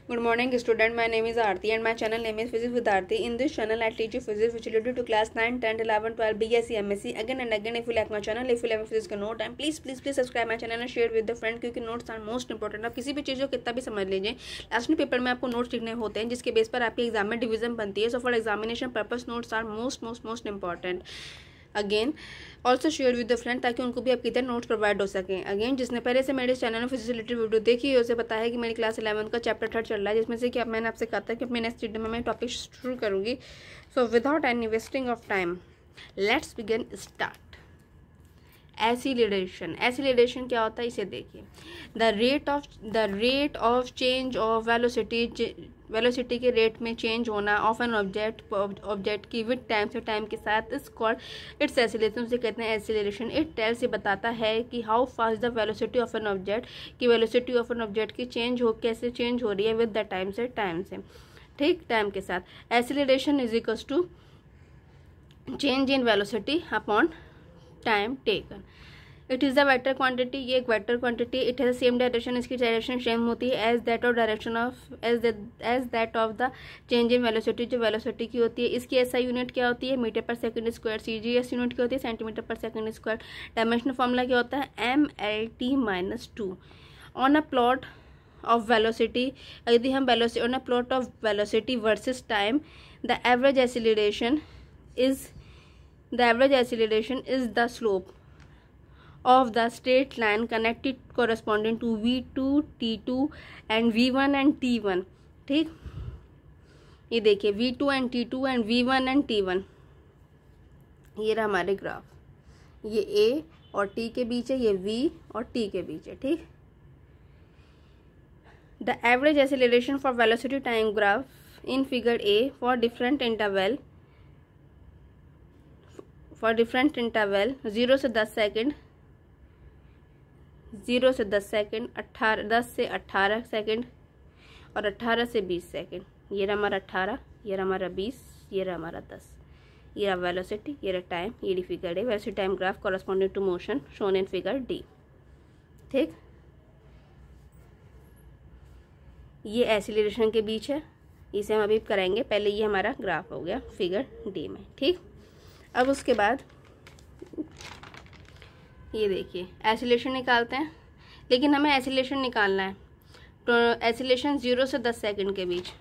Good morning, student. My name is Aarti and my channel name is Physics with Aarti. In this channel, I teach you physics which related to class 9, 10, 11, 12, BSc, MSc. Again and again, if you like my channel, if you like physics का note, and please subscribe my channel and share with the friend क्योंकि notes are most important. आप किसी भी चीज़ को कितना भी समझ लीजिए, लास्ट में पेपर में आपको नोट्स लिखने होते हैं जिसके बेस पर आपके एग्जाम में डिवीजन बनती है. So for examination purpose notes are most important. Again also share with the friend ताकि उनको भी आपकी तरह नोट्स प्रोवाइड हो सकें. अगेन जिसने पहले से मेरे चैनल में फिजिक्स रिलेटेड वीडियो देखी है उसे पता है कि मेरी क्लास 11 का चैप्टर 3 चल रहा है जिसमें से कि अब मैंने आपसे कहा था कि अपने नेक्स्ट वीडियो में मैं टॉपिक शुरू करूँगी. So without any wasting of time let's begin start. Acceleration क्या होता है इसे देखिए. The rate of change of velocity के रेट में चेंज होना ऑफ एन ऑब्जेक्ट की विद टाइम से टाइम के साथ इस कॉल्ड इट्स एसिलेशन. उसे कहते हैं एसिलेरेशन. इट टेल्स से बताता है कि how fast the velocity of an object की वेलोसिटी ऑफ एन ऑब्जेक्ट की कैसे चेंज हो रही है विद द टाइम से ठीक टाइम के साथ. Acceleration is equals to change in velocity upon time taken. It is the vector quantity. ये एक vector quantity. It has same direction. इसकी डायरेक्शन सेम होती है as that of the change in velocity जो velocity की होती है. इसकी ऐसा यूनिट क्या होती है मीटर पर सेकंड स्क्वायर. CGS यूनिट क्या होती है सेंटीमीटर पर सेकंड स्क्वायर. डायमेंशनल फॉर्मूला क्या होता है MLT-2. On a plot of velocity यदि हम on a plot of velocity versus time the average acceleration is the slope of the straight line connected corresponding to V2, T2 and V1 and T1. ठीक, ये देखिए V2 and T2 and V1 and T1. ये रहा हमारे graph. ये A और T के बीच है, ये V और T के बीच है. ठीक, the average acceleration for velocity time graph in figure A for different interval 0 से 10 सेकंड 10 से 18 सेकंड और 18 से 20 सेकंड. ये रहा हमारा 18, ये रहा हमारा 20, ये रहा हमारा 10. ये रहा वेलोसिटी, ये रहा टाइम. ये फिगर है velocity time graph corresponding to motion shown in figure D. ठीक, ये एक्सीलरेशन के बीच है, इसे हम अभी कराएंगे. पहले ये हमारा ग्राफ हो गया फिगर डी में. ठीक, अब उसके बाद ये देखिए एक्सीलरेशन निकालते हैं. लेकिन हमें एक्सीलरेशन निकालना है तो एक्सीलरेशन 0 से 10 सेकंड के बीच.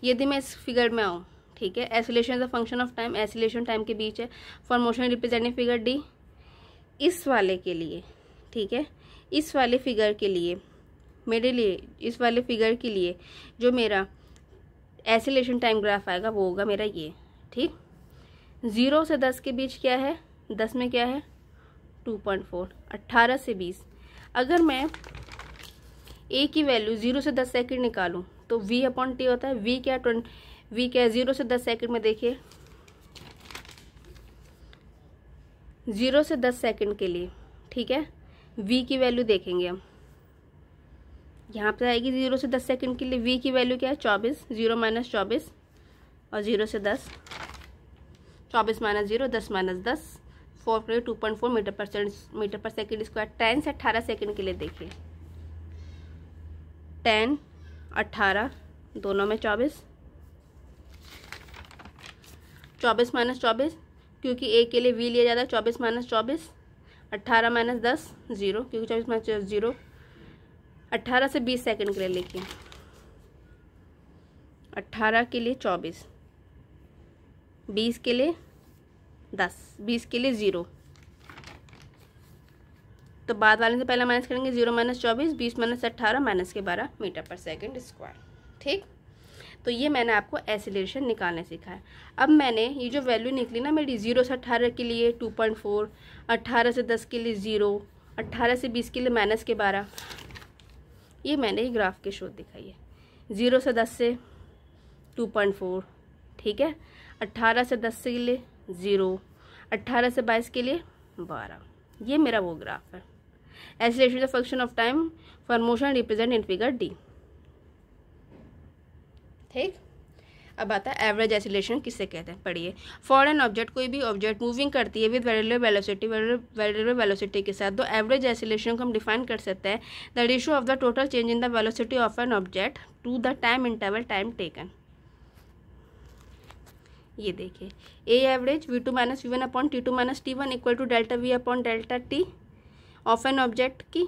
यदि मैं इस फिगर में आऊँ, ठीक है, acceleration is a function of time. Acceleration time के बीच है. For motion representing figure D. इस वाले के लिए, ठीक है, इस वाले फिगर के लिए मेरे लिए इस वाले फिगर के लिए जो मेरा एक्सीलरेशन टाइम ग्राफ आएगा वो होगा मेरा ये. ठीक, 0 से 10 के बीच क्या है, 10 में क्या है 2.4. 18 से 20. अगर मैं ए की वैल्यू 0 से 10 सेकंड निकालूं तो V/T होता है. V क्या है 0 से 10 सेकंड में देखिए 0 से 10 सेकंड के लिए. ठीक है, V की वैल्यू देखेंगे हम. यहाँ पे आएगी 0 से 10 सेकंड के लिए V की वैल्यू क्या है 24. 0 - 24 और 0 से 10 24 - 0 10 - 10 2.4 मीटर पर सेकंड स्क्वायर. 10 से 18 सेकंड के लिए देखिए 10 18 दोनों में 24 - 24 क्योंकि ए के लिए V लिया जाता है. 24 - 24 18 - 10 0 क्योंकि 24 - 0. 18 से 20 सेकंड के लिए लिखिए 18 के लिए 24 20 के लिए 10 20 के लिए 0. तो बाद वाले से पहले माइनस करेंगे 0 - 24 20 - 18 -12 मीटर पर सेकंड स्क्वायर. ठीक, तो ये मैंने आपको एक्सीलरेशन निकालने सिखाया. अब मैंने ये जो वैल्यू निकली ना मेरी 0 से 18 के लिए 2.4 18 से 10 के लिए 0 18 से 20 के लिए -12. ये मैंने ग्राफ के शो दिखाई है. 0 से 10 से 2.4. ठीक है, 18 से 10 के लिए 0 18 से 22 के लिए 12. ये मेरा वो ग्राफ है. Acceleration is a function of time for motion represent in figure D. ठीक, अब आता है एवरेज एसिलेशन किससे कहते हैं, पढ़िए। फॉर एन ऑब्जेक्ट, कोई भी ऑब्जेक्ट मूविंग करती है विद वेरिएबल वेलोसिटी के साथ, तो एवरेज एसिलेशन को हम डिफाइन कर सकते हैं the ratio of the total change in the velocity of an object to the time interval time taken. ये देखिए, A average V2 minus V1 upon T2 minus T1 equal to delta V upon delta T of an object की,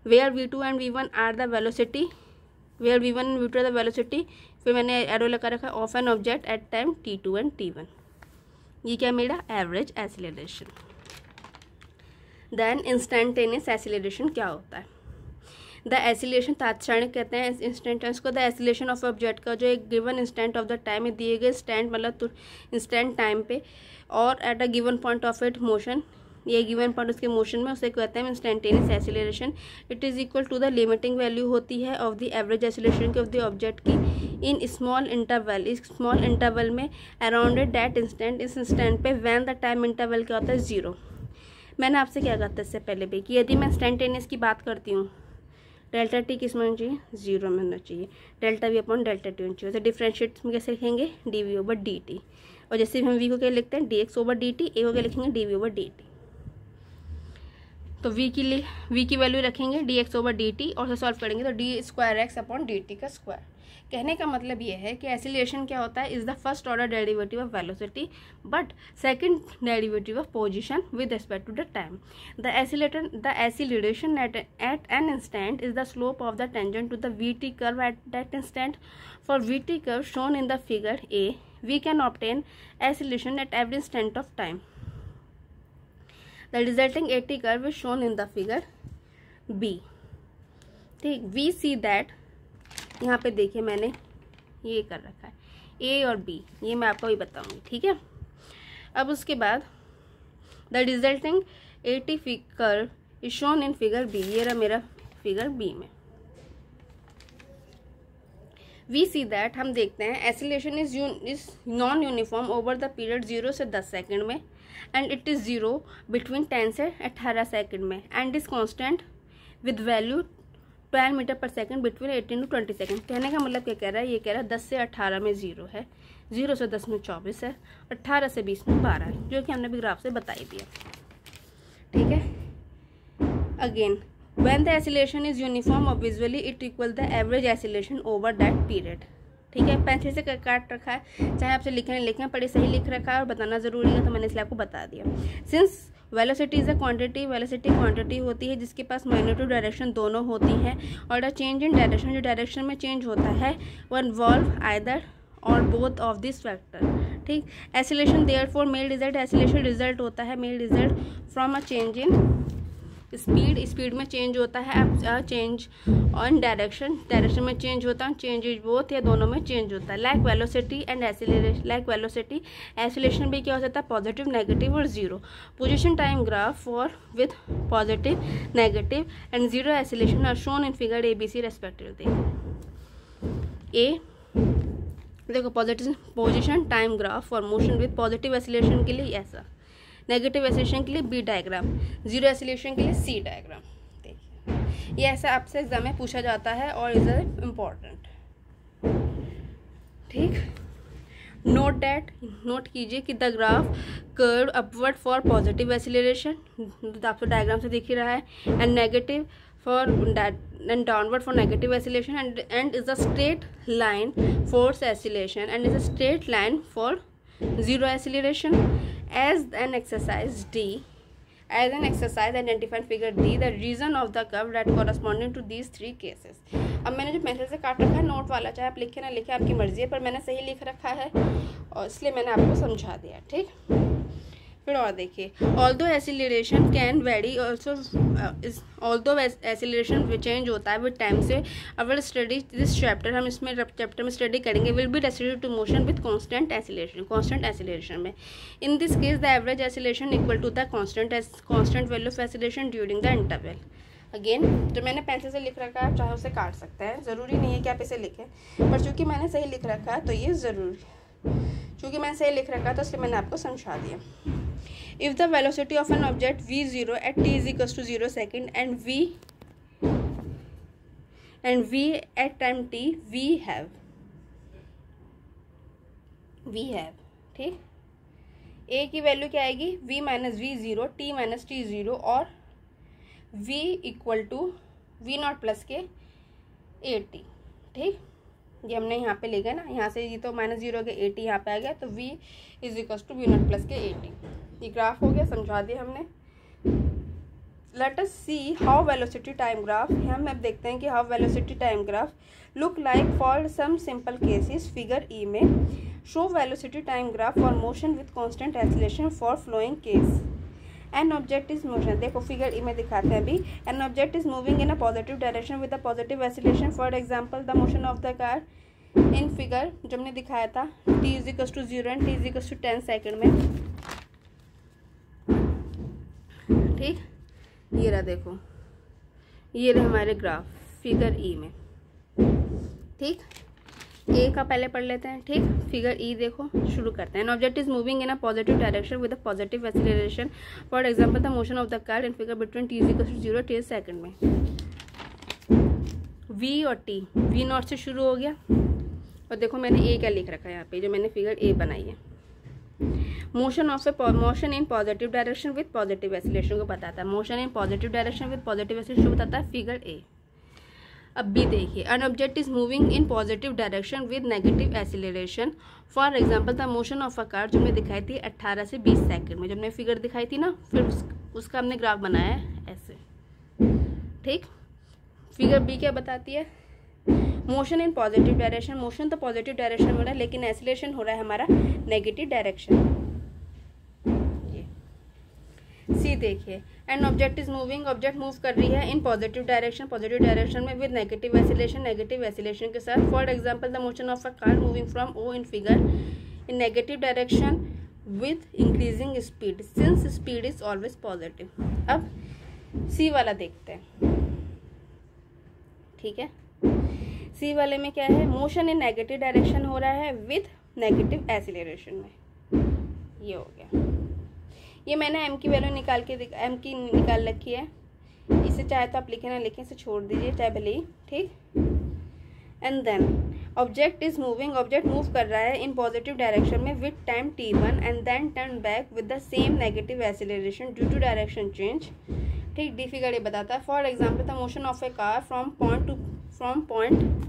where V2 and V1 are the velocity, where V1 and V2 are the velocity, फिर मैंने arrow लगा रखा है of an object at time T2 and T1। ये क्या मेरा average एसिलेरेशन। Then instantaneous एसिलेरेशन क्या होता है, द एसिलेशन तात्क्षणिक कहते हैं इंस्टेंटेनियस को, द एसिलेशन ऑफ ऑब्जेक्ट का जो एक given instant of the time में दिए गए इंस्टेंट मतलब इंस्टेंट टाइम पे और at a given point of it motion, ये गिवन पॉइंट उसके मोशन में, उसे कहते हैं instantaneous acceleration. It is equal to the limiting value होती है ऑफ द एवरेज एसिलेरेशन की ऑफ द ऑब्जेक्ट की इन स्मॉल इंटरवल, इस स्मॉल इंटरवल में अराउंड दैट इंस्टेंट, इस इंस्टेंट पे व्हेन द टाइम इंटरवल क्या होता है 0। मैंने आपसे क्या कहा था इससे पहले भी कि यदि मैं इंस्टेंटेनियस की बात करती हूँ, डेल्टा टी किस में होना चाहिए, 0 में होना चाहिए, delta V upon delta T होना चाहिए। तो डिफ्रेंशिएट में कैसे लिखेंगे, D V over D T, और जैसे हम वी को क्या लिखते हैं D X over D T, A को क्या लिखेंगे D V over D T. तो वी की वैल्यू रखेंगे D X over D T और से सॉल्व करेंगे तो D square X upon D T का स्क्वायर। कहने का मतलब ये है कि एसिलेशन क्या होता है, is the first order derivative of velocity but second derivative of position with respect to the time. The acceleration at an instant is the slope of the tangent to the v t curve at that instant. For v t curve shown in the figure A, we can obtain acceleration at every instant of time. The resulting AT curve is shown in the figure B। ठीक, we see that, यहाँ पे देखिए मैंने ये कर रखा है A और B, ये मैं आपको भी बताऊंगी, ठीक है। अब उसके बाद the resulting AT curve is shown in figure B, ये रहा मेरा फिगर B में। We see that, हम देखते हैं acceleration is non uniform over the period 0 से 10 सेकेंड में एंड इट इज़ 0 बिटवीन 10 से 18 सेकेंड में and is constant with value 12 metre पर सेकेंड बिटवीन 18 to 20 सेकेंड। कहने का मतलब क्या कह रहा है, ये कह रहा है 10 से 18 में 0 है, 0 से 10 में 24 है, 18 से 20 में 12 है, जो कि हमने भी ग्राफ से बता ही दिया, ठीक है। Again when the oscillation is uniform or visually it equals the average oscillation over that period। ठीक है, पेंसिल से काट रखा है, चाहे आपसे लिखने लिखें, पढ़े सही लिख रखा है और बताना ज़रूरी है, तो मैंने इसलिए आपको बता दिया। Since velocity is a quantity, velocity quantity होती है जिसके पास मैग्नीट्यूड डायरेक्शन दोनों होती हैं और द चेंज इन डायरेक्शन, जो डायरेक्शन में चेंज होता है वो इन्वॉल्व आइदर और बोथ ऑफ दिस फैक्टर। ठीक, acceleration therefore may result, acceleration result होता है may result from a change in speed में चेंज होता है, चेंज ऑन डायरेक्शन में चेंज होता है, चेंज इज बोथ, या दोनों में चेंज होता है। Like velocity and acceleration, like velocity acceleration भी क्या हो सकता है पॉजिटिव, नेगेटिव और zero. Position time graph for with positive, negative and zero acceleration are shown in figure A B C respectively. A देखो positive position time graph for motion with positive acceleration के लिए ऐसा, negative acylation के लिए B diagram, zero acylation के लिए C diagram. देखिए ये ऐसा आपसे एग्जाम में पूछा जाता है और इज इम्पॉर्टेंट। ठीक, नोट दैट, नोट कीजिए कि the graph curve upward for positive acceleration, आपको डायग्राम से दिख ही रहा है, and negative for and downward for negative oscillation and is a straight line force oscillation and is a straight line for zero acceleration. As an exercise identify figure D the region of the curve that corresponding to these three cases। अब मैंने जो pencil से काट रखा है note वाला, चाहे आप लिखे ना लिखे आपकी मर्जी है, पर मैंने सही लिख रखा है और इसलिए मैंने आपको समझा दिया। ठीक, फिर और देखिए, although acceleration can vary also, although acceleration change होता है विद टाइम से। अवर स्टडी दिस चैप्टर, हम इसमें चैप्टर में स्टडी करेंगे, will be restricted to motion with constant acceleration में। In this case the average acceleration equal to the constant value of acceleration during the interval. Again जो मैंने pencil से लिख रखा है चाहे उसे काट सकते हैं, ज़रूरी नहीं है कि आप इसे लिखें, पर चूँकि मैंने सही लिख रखा है तो ये ज़रूरी, चूँकि मैंने सही लिख रखा है तो इसलिए मैंने आपको समझा दिया। If the velocity of an object v0 at t is equals to 0 second and v at time t, we have we have, ठीक। ए की वैल्यू क्या आएगी, v minus v zero, t minus t zero और v equal to v naught plus के a T, ठीक। ये हमने यहाँ पे ले गए ना, यहाँ से ये तो माइनस जीरो हो गया, ए टी यहाँ पे आ गया, तो v is equal to v naught plus के ए टी। ये ग्राफ हो गया, समझा दिया हमने। Let us see how velocity time graph, हम अब देखते हैं कि how velocity time graph look like for some simple cases. Figure E में show velocity time graph for motion with constant acceleration for following case. An object is motion, देखो figure E में दिखाते हैं अभी। An object is moving in a positive direction with a positive acceleration, for example the motion of the car in figure जो हमने दिखाया था, t is equal to 0 and t is equal to 10 second में, ठीक। ये रहा, देखो ये रहे हमारे ग्राफ फिगर ई में, ठीक। ए का पहले पढ़ लेते हैं, ठीक। फिगर ई देखो, शुरू करते हैं। An object is moving in a positive direction with a positive acceleration, for example the motion of the car in figure between t is equal to 0 10 second में। v और t, v नॉट से शुरू हो गया, और देखो मैंने ए क्या लिख रखा है यहाँ पे, जो मैंने फिगर ए बनाई है। Motion in positive direction with positive acceleration को बताता है। Motion in positive direction with positive acceleration को बताता है फिगर ए। अब बी देखिए, an object is moving in positive direction with negative acceleration, for example the motion of a car, जो हमने दिखाई थी 18 से 20 सेकंड में, जब हमने फिगर दिखाई थी ना, फिर उसका हमने ग्राफ बनाया है ऐसे, ठीक। फिगर बी क्या बताती है, motion in positive direction, motion तो पॉजिटिव डायरेक्शन में हो रहा है, लेकिन एक्सीलरेशन हो रहा है हमारा नेगेटिव डायरेक्शन। सी देखिए, an object is moving, object move कर रही है इन पॉजिटिव डायरेक्शन में विद नेगेटिव एक्सीलरेशन के साथ, for example the motion of a car moving from O in figure in negative direction with increasing speed, since speed is always positive. अब C वाला देखते हैं, ठीक है। सी वाले में क्या है, मोशन इन नेगेटिव डायरेक्शन हो रहा है विद नेगेटिव एक्सीलरेशन में, ये हो गया। ये मैंने m की वैल्यू m की निकाल रखी है, इसे चाहे तो आप लिखे ना लिखें, इसे छोड़ दीजिए चाहे भले ही, ठीक। And then object is moving, object move कर रहा है इन पॉजिटिव डायरेक्शन में with time t1 and then turn back with the same negative acceleration due to direction change, ठीक। डी फिगर ये बताता है, for example the motion of a car from point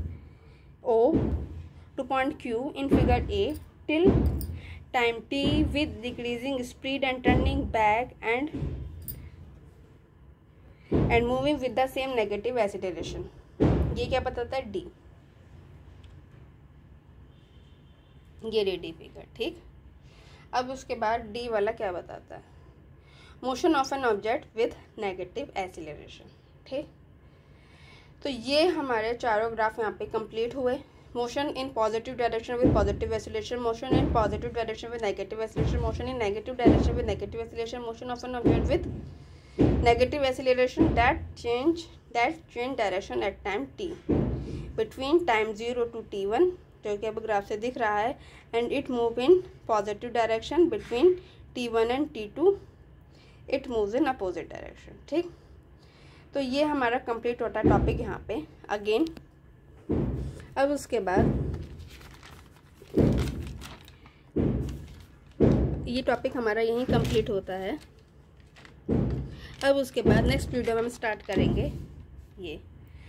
O to point Q in figure A till time t with decreasing speed and turning back and moving with the same negative acceleration। ये क्या बताता है, D, ये D figure, ठीक। अब उसके बाद D वाला क्या बताता है, motion of an object with negative acceleration, ठीक। तो ये हमारे चारों ग्राफ यहाँ पे कंप्लीट हुए। Motion in positive direction with positive acceleration, motion in positive direction with negative acceleration, motion in negative direction with negative acceleration, motion of an object with negative acceleration that change direction at time t between time 0 to t1, जो कि अब graph से दिख रहा है, and it move in positive direction between t1 and t2, it moves in opposite direction, ठीक। तो ये हमारा कंप्लीट होता है टॉपिक यहाँ पे अगेन। अब उसके बाद ये टॉपिक हमारा यहीं कंप्लीट होता है। अब उसके बाद नेक्स्ट वीडियो में हम स्टार्ट करेंगे ये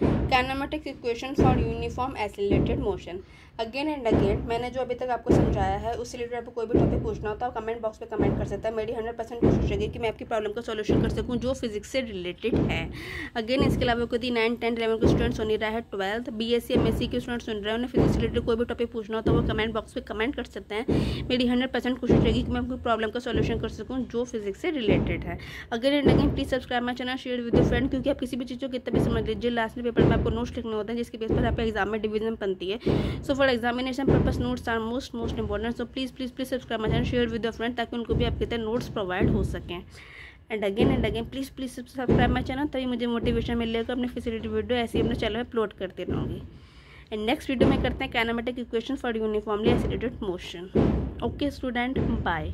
kinematic equation for uniform accelerated motion. Again and again मैंने जो अभी तक आपको समझाया है उससे रिलेटेड आपको कोई भी टॉपिक पूछना होता है कमेंट बॉक्स पे कमेंट कर सकता है। मेरी 100% कोशिश रहेगी कि मैं आपकी प्रॉब्लम का सॉल्यूशन कर सकूं जो फिजिक्स से रिलेटेड है। अगेन इसके अलावा कोई 9, 10, 11 के स्टूडेंट सुन रहा है, 12th BSc MSc के स्टूडेंट सुन रहे हैं, उन्हें फिजिक्स से रिलेटेड कोई भी टॉपिक पूछना हो तो वो कमेंट बॉक्स पे कमेंट कर सकते हैं। मेरी 100% कोशिश रहेगी कि मैं आपकी प्रॉब्लम का सॉल्यूशन कर सकूँ जो फिजिक्स से रिलेटेड है। Again and again please subscribe my channel, share with your friend, क्योंकि आप किसी भी चीज़ को कितना भी समझ लीजिए लास्ट में पेपर में आपको नोट्स लिखने होते हैं जिसके बेस पर आपका एग्जाम में डिवीजन बनती है। So for examination purpose notes are most important. So please subscribe my channel, share with your friend ताकि उनको भी आपके तरह नोट्स प्रोवाइड हो सकें। And again please subscribe my channel, तभी मुझे मोटिवेशन मिलेगा अपने फैसिलिटी वीडियो ऐसे ही अपने चैनल में अपलोड करते रहूँगी। एंड नेक्स्ट वीडियो में करते हैं kinematic equation for uniformly accelerated motion. Okay student, bye.